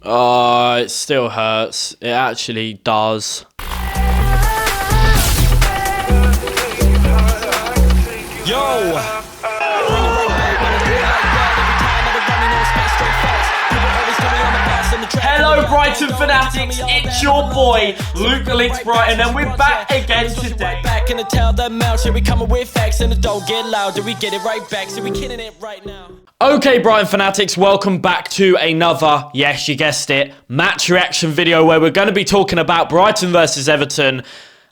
Oh, it still hurts. It actually does. Yo! Hello Brighton fanatics, it's your boy Luke LiNX Brighton, and we're back again today. Back in the tell them out, shit, we coming with facts and it don't get louder. We get it right back, so we killing it right now. Okay Brighton fanatics, welcome back to another, yes you guessed it, match reaction video where we're going to be talking about Brighton versus Everton,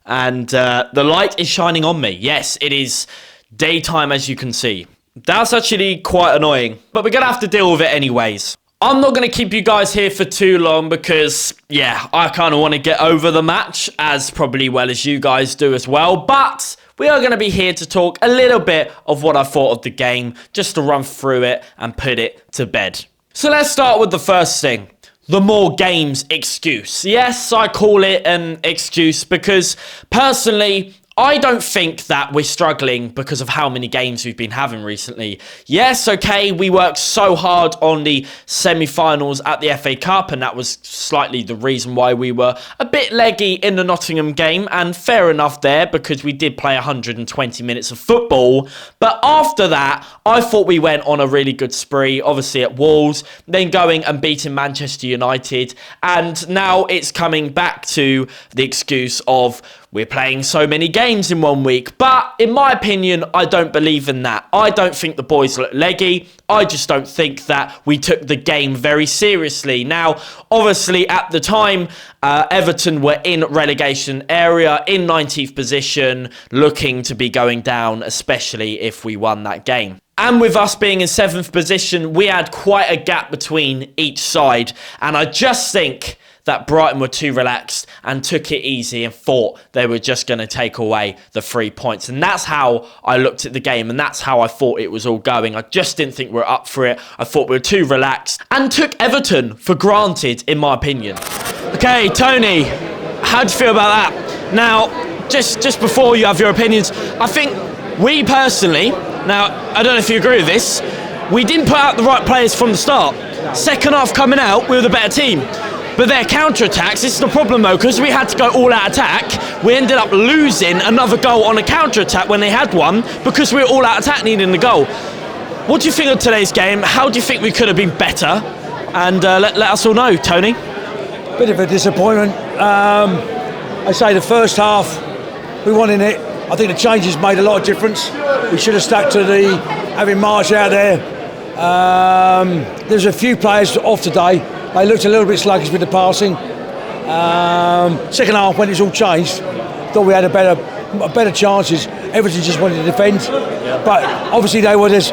and the light is shining on me. Yes, it is daytime as you can see. That's actually quite annoying, but we're going to have to deal with it anyways. I'm not going to keep you guys here for too long because, yeah, I kind of want to get over the match as probably well as you guys do as well. But we are going to be here to talk a little bit of what I thought of the game, just to run through it and put it to bed. So let's start with the first thing. The more games excuse. Yes, I call it an excuse because personally, I don't think that we're struggling because of how many games we've been having recently. Yes, okay, we worked so hard on the semi-finals at the FA Cup, and that was slightly the reason why we were a bit leggy in the Nottingham game, and fair enough there, because we did play 120 minutes of football. But after that, I thought we went on a really good spree, obviously at Wolves, then going and beating Manchester United, and now it's coming back to the excuse of we're playing so many games in 1 week. But in my opinion, I don't believe in that. I don't think the boys look leggy. I just don't think that we took the game very seriously. Now, obviously, at the time, Everton were in relegation area, in 19th position, looking to be going down, especially if we won that game. And with us being in 7th position, we had quite a gap between each side. And I just think that Brighton were too relaxed and took it easy and thought they were just going to take away the 3 points. And that's how I looked at the game, and that's how I thought it was all going. I just didn't think we were up for it. I thought we were too relaxed and took Everton for granted, in my opinion. Okay, Tony, how do you feel about that? Now, just before you have your opinions, I think we personally, now, I don't know if you agree with this, we didn't put out the right players from the start. Second half coming out, we were the better team. But their counter-attacks, this is the problem though, because we had to go all-out attack, we ended up losing another goal on a counter-attack when they had one, because we were all-out attack needing the goal. What do you think of today's game? How do you think we could have been better? And let us all know, Tony. Bit of a disappointment. I say the first half, we won in it. I think the changes made a lot of difference. We should have stuck to having March out there. There's a few players off today. They looked a little bit sluggish with the passing. Second half, when it's all changed, thought we had better chances. Everton just wanted to defend, but obviously they were just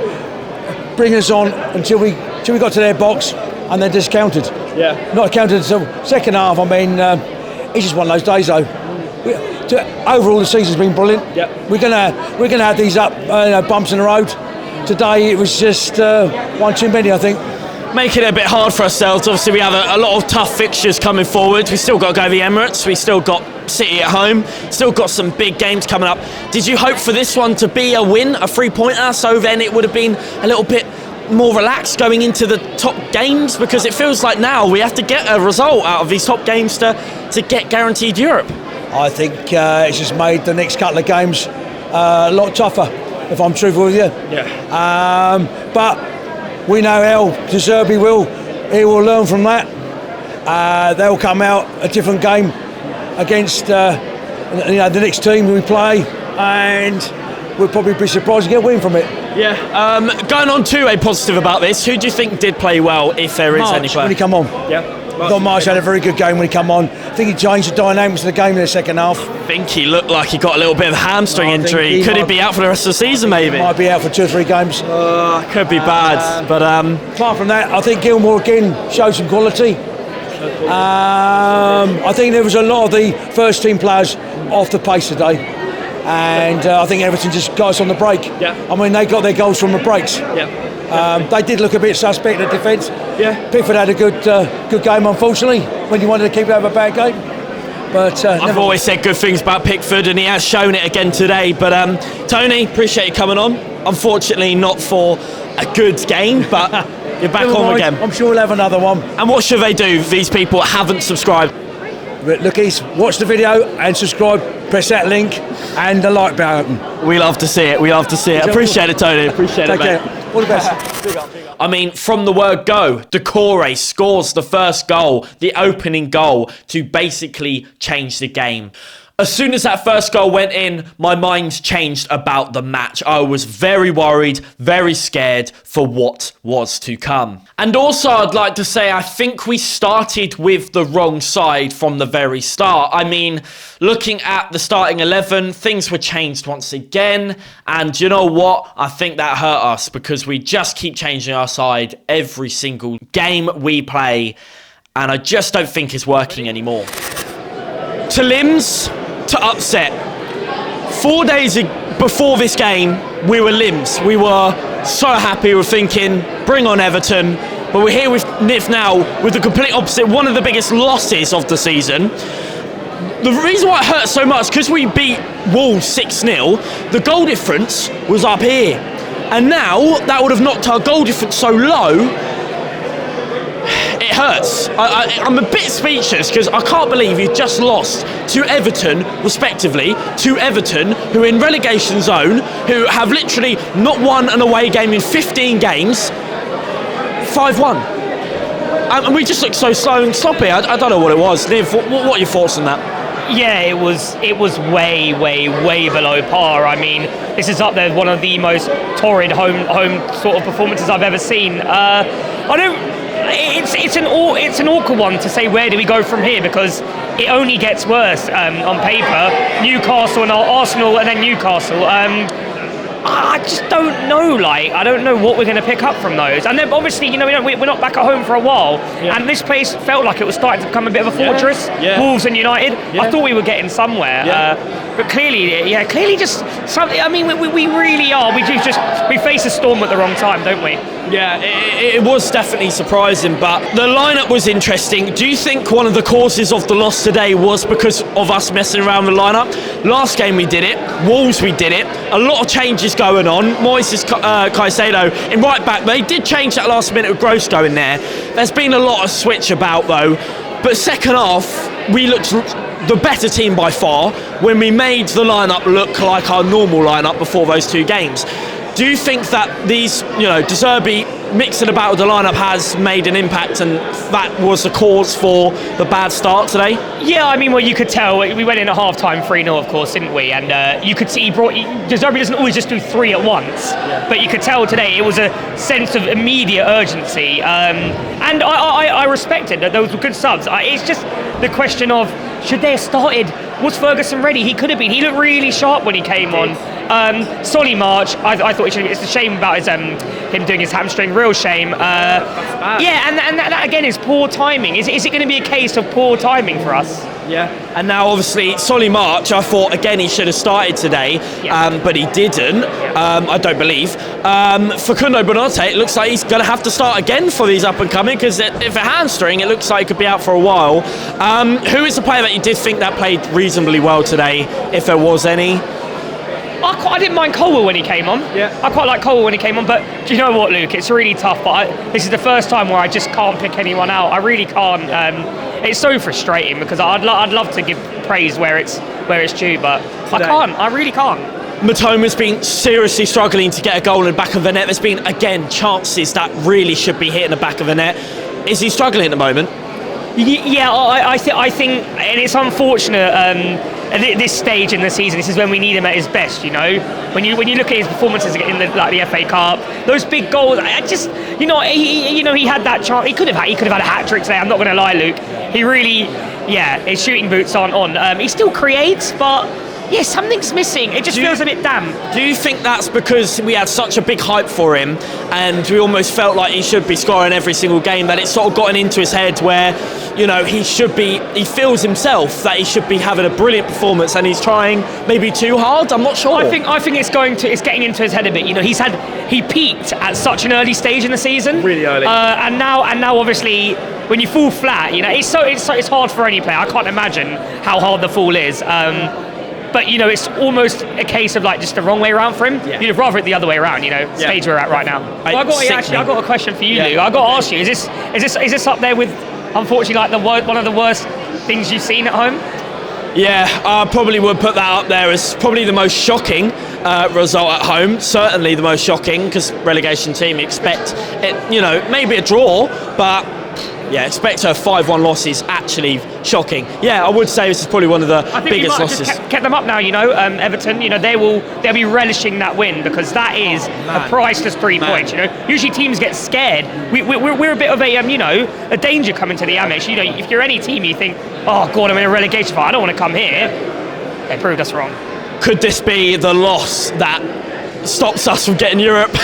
bringing us on until we got to their box, and they just countered. Yeah. Not countered until second half. I mean, it's just one of those days though. Overall, the season's been brilliant. Yeah. We're gonna have these bumps in the road. Today it was just one too many, I think. Making it a bit hard for ourselves. Obviously, we have a lot of tough fixtures coming forward. We still got to go to the Emirates. We still got City at home. Still got some big games coming up. Did you hope for this one to be a win, a 3-pointer? So then it would have been a little bit more relaxed going into the top games, because it feels like now we have to get a result out of these top games to get guaranteed Europe. I think it's just made the next couple of games a lot tougher, if I'm truthful with you. Yeah. But we know how De Zerbi he will learn from that. They'll come out a different game against the next team we play, and we'll probably be surprised to get a win from it. Yeah. Going on to a positive about this, who do you think did play well, if there is March, any player? when he come on. Yeah. I thought March had a very good game when he come on. I think he changed the dynamics of the game in the second half. I think he looked like he got a little bit of a hamstring injury. Could he be out for the rest of the season, maybe? Might be out for 2 or 3 games. Could be bad. But apart from that, I think Gilmour again showed some quality. I think there was a lot of the first team players off the pace today. And I think Everton just got us on the break. Yeah. I mean, they got their goals from the breaks. Yeah. They did look a bit suspect in defence. Yeah. Pickford had a good game, unfortunately, when you wanted to keep out of a bad game. But I've always said good things about Pickford, and he has shown it again today. But Tony, appreciate you coming on. Unfortunately, not for a good game, but You're back Never on mind. again. I'm sure we'll have another one. And what should they do, these people that haven't subscribed? Lookies, watch the video and subscribe. Press that link and the like button. We love to see it. We love to see it. Appreciate it, Tony. Appreciate it, Take mate. care. All the best. I mean, from the word go, Decore scores the first goal, the opening goal, to basically change the game. As soon as that first goal went in, my mind changed about the match. I was very worried, very scared for what was to come. And also, I'd like to say, I think we started with the wrong side from the very start. I mean, looking at the starting 11, things were changed once again. And you know what? I think that hurt us because we just keep changing our side every single game we play. And I just don't think it's working anymore. To limbs, to upset. 4 days before this game, we were limbs. We were so happy. We were thinking, bring on Everton. But we're here with Nif now with the complete opposite. One of the biggest losses of the season. The reason why it hurts so much, because we beat Wolves 6-0, the goal difference was up here. And now, that would have knocked our goal difference so low, it hurts. I'm a bit speechless because I can't believe you just lost to Everton, respectively, to Everton, who are in relegation zone, who have literally not won an away game in 15 games, 5-1. And we just look so slow and sloppy. I don't know what it was. Niv, what are your thoughts on that? Yeah, it was way below par. I mean, this is up there one of the most torrid home sort of performances I've ever seen. It's an awkward one to say where do we go from here, because it only gets worse on paper. Newcastle and Arsenal and then Newcastle. I just don't know. I don't know what we're going to pick up from those. And then obviously, we're not back at home for a while. Yeah. And this place felt like it was starting to become a bit of a fortress. Yeah. Wolves and United. Yeah. I thought we were getting somewhere. Yeah. But clearly just something. I mean, we really are. We face a storm at the wrong time, don't we? Yeah, it was definitely surprising, but the lineup was interesting. Do you think one of the causes of the loss today was because of us messing around the lineup? Last game we did it, Wolves we did it, a lot of changes going on. Moises Caicedo in right back, they did change that last minute with Gross going there. There's been a lot of switch about though, but second half we looked the better team by far when we made the lineup look like our normal lineup before those two games. Do you think that these, De Zerbi mixing about with the lineup has made an impact, and that was the cause for the bad start today? Yeah, I mean, well, you could tell. We went in at half-time 3-0, of course, didn't we? And you could see De Zerbi doesn't always just do three at once. Yeah. But you could tell today it was a sense of immediate urgency. And I respected that those were good subs. It's just the question of, should they have started? Was Ferguson ready? He could have been. He looked really sharp when he came on. Solly March, I thought it's a shame about him doing his hamstring, real shame. Yeah, and that again is poor timing. Is it going to be a case of poor timing for us? Yeah, and now obviously Solly March, I thought again he should have started today, but he didn't. I don't believe. Facundo Bonate, it looks like he's going to have to start again for these up and coming, because if a hamstring, it looks like he could be out for a while. Who is the player that you did think that played reasonably well today, if there was any? I didn't mind Colwell when he came on. Yeah. I quite like Colwell when he came on, but do you know what, Luke? It's really tough, but this is the first time where I just can't pick anyone out. I really can't. It's so frustrating because I'd love to give praise where it's due, but I can't. I really can't. Mitoma's been seriously struggling to get a goal in the back of the net. There's been, again, chances that really should be hitting the back of the net. Is he struggling at the moment? Yeah, I think, and it's unfortunate. At this stage in the season, this is when we need him at his best. When you look at his performances in the FA Cup, those big goals. He had that chance. He could have had a hat trick today. I'm not going to lie, Luke. He really, his shooting boots aren't on. He still creates, but. Yeah, something's missing. It just feels a bit damp. Do you think that's because we had such a big hype for him and we almost felt like he should be scoring every single game, that it's sort of gotten into his head where, he feels himself that he should be having a brilliant performance and he's trying maybe too hard? I'm not sure. I think it's getting into his head a bit. He peaked at such an early stage in the season. Really early. And now obviously when you fall flat, it's hard for any player. I can't imagine how hard the fall is. But, you know, it's almost a case of like just the wrong way around for him. Yeah. You'd rather it the other way around, you know, stage we're at right now. Well, I got a question for you, Lou. I got to ask you, is this up there with, unfortunately, like one of the worst things you've seen at home? Yeah, I probably would put that up there as probably the most shocking result at home. Certainly the most shocking, because relegation team, you expect it, you know, maybe a draw, but yeah, expect a 5-1 loss is actually shocking. Yeah, I would say this is probably one of the biggest losses. Just kept them up now, you know. Everton, you know, they'll be relishing that win, because that is a priceless 3 points. You know, usually teams get scared. We're a bit of a you know, a danger coming to the Amish. You know, if you're any team, you think, oh God, I'm in a relegation fight, I don't want to come here. They proved us wrong. Could this be the loss that stops us from getting Europe?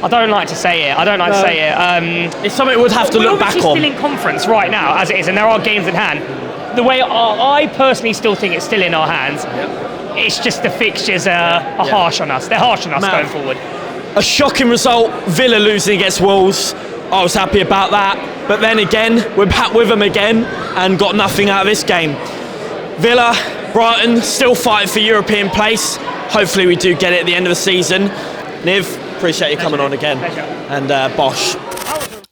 I don't like to say it. It's something we'd have to look back on. We're still in conference right now, as it is, and there are games in hand. The way I personally still think it's still in our hands. Yep. It's just the fixtures are harsh on us. They're harsh on us going forward. A shocking result, Villa losing against Wolves. I was happy about that. But then again, we're back with them again and got nothing out of this game. Villa, Brighton, still fighting for European place. Hopefully we do get it at the end of the season. Niv, appreciate you coming on again. Pleasure. And Bosch.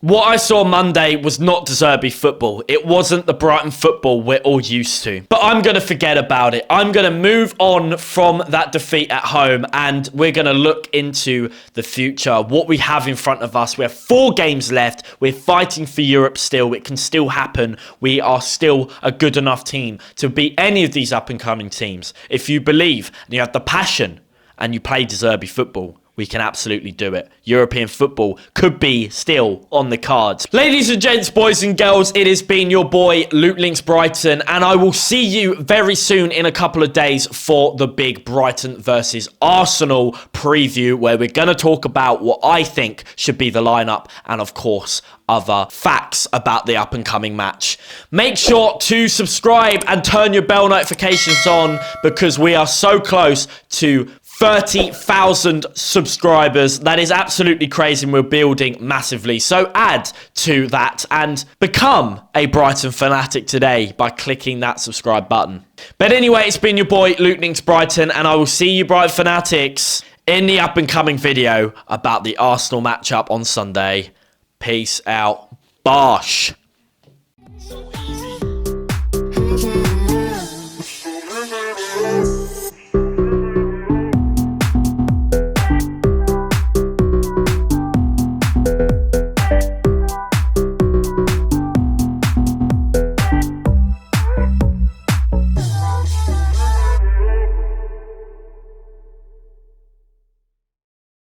What I saw Monday was not De Zerbi football. It wasn't the Brighton football we're all used to. But I'm going to forget about it. I'm going to move on from that defeat at home, and we're going to look into the future, what we have in front of us. We have 4 games left. We're fighting for Europe still. It can still happen. We are still a good enough team to beat any of these up-and-coming teams. If you believe and you have the passion and you play De Zerbi football, we can absolutely do it. European football could be still on the cards. Ladies and gents, boys and girls, it has been your boy, LiNX Brighton, and I will see you very soon in a couple of days for the big Brighton versus Arsenal preview, where we're going to talk about what I think should be the lineup and, of course, other facts about the up-and-coming match. Make sure to subscribe and turn your bell notifications on, because we are so close to 30,000 subscribers. That is absolutely crazy, and we're building massively. So add to that and become a Brighton fanatic today by clicking that subscribe button. But anyway, it's been your boy LiNX Brighton, and I will see you Brighton fanatics in the up and coming video about the Arsenal matchup on Sunday. Peace out. Bosh.